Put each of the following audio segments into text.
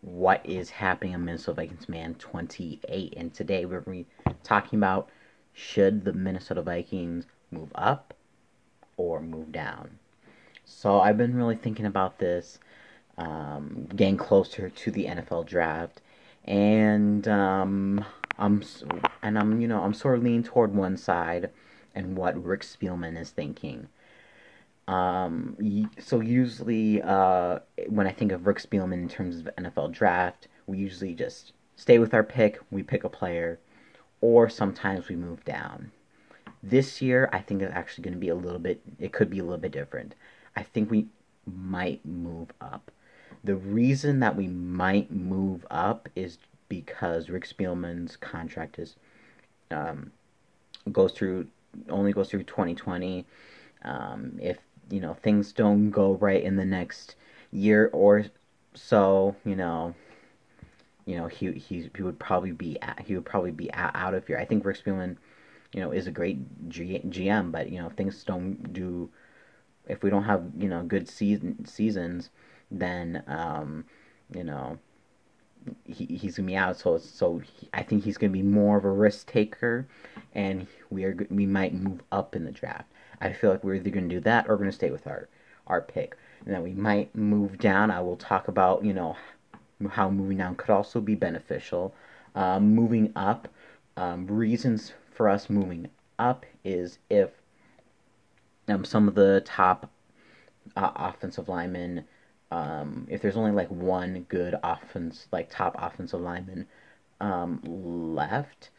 what is happening on Minnesota Vikings Man 28. And today we're going to be talking about, should the Minnesota Vikings move up or move down? So I've been really thinking about this, getting closer to the NFL draft, and I'm I'm sort of leaning toward one side and what Rick Spielman is thinking. So usually, when I think of Rick Spielman in terms of NFL draft, we usually just stay with our pick. We pick a player, or sometimes we move down. This year, I think it's actually going to be a little bit. It could be a little bit different. I think we might move up. The reason that we might move up is because Rick Spielman's contract is um, goes through only goes through 2020. If things don't go right in the next year or so, he would probably be out of here. I think Rick Spielman, is a great GM, but if things don't do, if we don't have good seasons, then you know he's gonna be out. I think he's gonna be more of a risk taker, and we might move up in the draft. I feel like we're either gonna do that or we're gonna stay with our pick, and then we might move down. I will talk about how moving down could also be beneficial. Moving up, reasons for us moving up is if some of the top offensive linemen, if there's only like one good top offensive lineman left.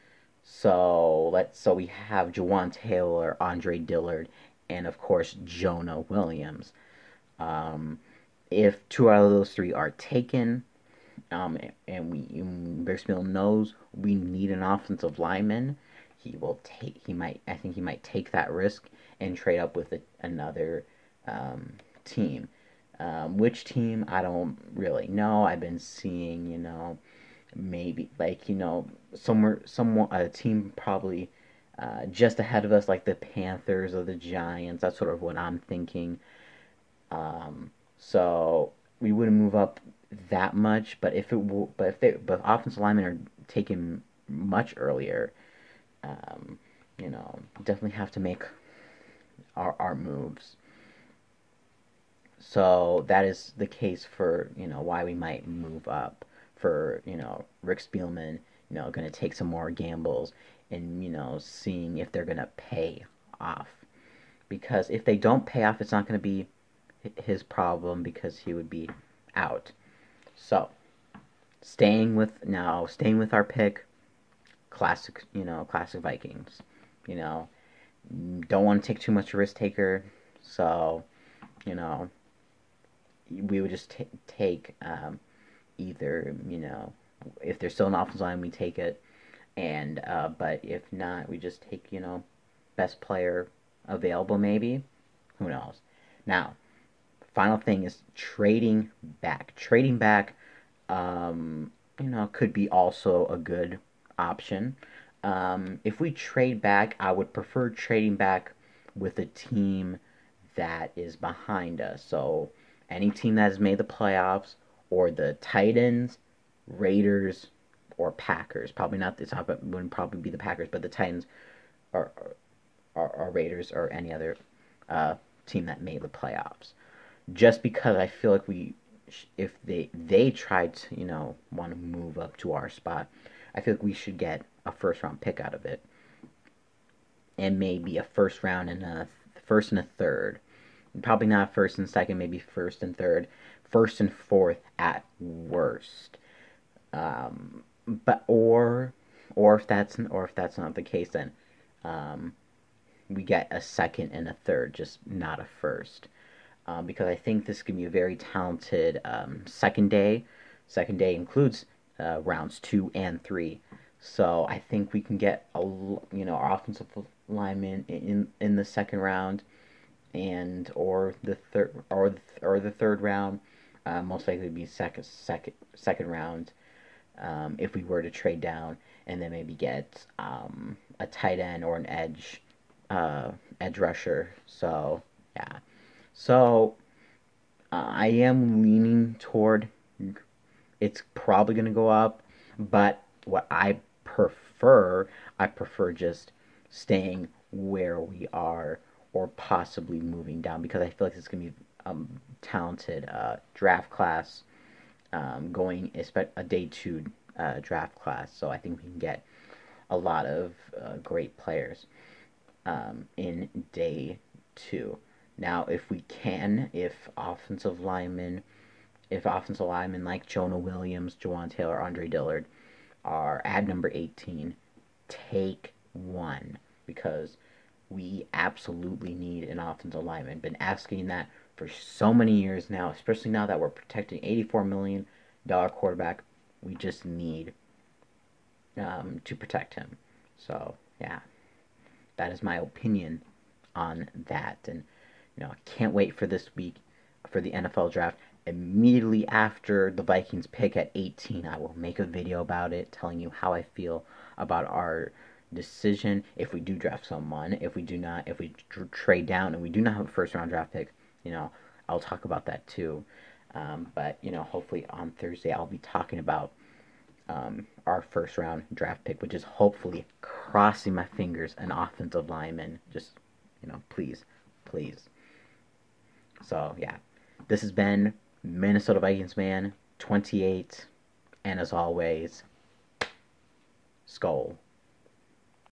So we have Jawan Taylor, Andre Dillard, and of course Jonah Williams. Um, if two out of those three are taken, and Bearsmill knows we need an offensive lineman, I think he might take that risk and trade up with another team. Which team, I don't really know. I've been seeing, maybe like, someone a team probably just ahead of us, like the Panthers or the Giants. That's sort of what I'm thinking. So we wouldn't move up that much, but if offensive linemen are taken much earlier, definitely have to make our moves. So that is the case for why we might move up, for Rick Spielman, going to take some more gambles and seeing if they're going to pay off. Because if they don't pay off, it's not going to be his problem because he would be out. So staying with our pick, classic Vikings. You know, don't want to take too much risk taker, so you know we would just take either if there's still an offensive line, we take it, and but if not, we just take best player available, maybe. Who knows? Now, final thing is trading back. Trading back, could be also a good option. If we trade back, I would prefer trading back with a team that is behind us. So any team that has made the playoffs, or the Titans, Raiders, or Packers. Probably not the top. It wouldn't probably be the Packers, but the Titans, or Raiders, or any other team that made the playoffs. Just because I feel like if they tried to want to move up to our spot, I feel like we should get a first round pick out of it, and maybe a first and a third. Probably not first and second, maybe first and third, first and fourth at worst. But if that's not the case, then we get a second and a third, just not a first. Because I think this can be a very talented second day. Second day includes rounds 2 and 3. So I think we can get our offensive lineman in the second round, and or the third round. Most likely be second round, if we were to trade down, and then maybe get a tight end or an edge rusher. So yeah. So I am leaning toward it's probably going to go up, but what I prefer just staying where we are or possibly moving down because I feel like it's going to be a talented draft class going a day two draft class. So I think we can get a lot of great players in day two. Now, if offensive linemen like Jonah Williams, Jawan Taylor, Andre Dillard are at number 18, take one because we absolutely need an offensive lineman. Been asking that for so many years now, especially now that we're protecting $84 million quarterback. We just need to protect him. So yeah, that is my opinion on that. And I can't wait for this week for the NFL draft. Immediately after the Vikings pick at 18, I will make a video about it, telling you how I feel about our decision. If we do draft someone, if we do not, if we trade down and we do not have a first round draft pick, I'll talk about that too. But hopefully on Thursday I'll be talking about our first round draft pick, which is hopefully, crossing my fingers, an offensive lineman. Just, please, please. So, yeah, this has been Minnesota Vikings Man 28, and as always, Skull.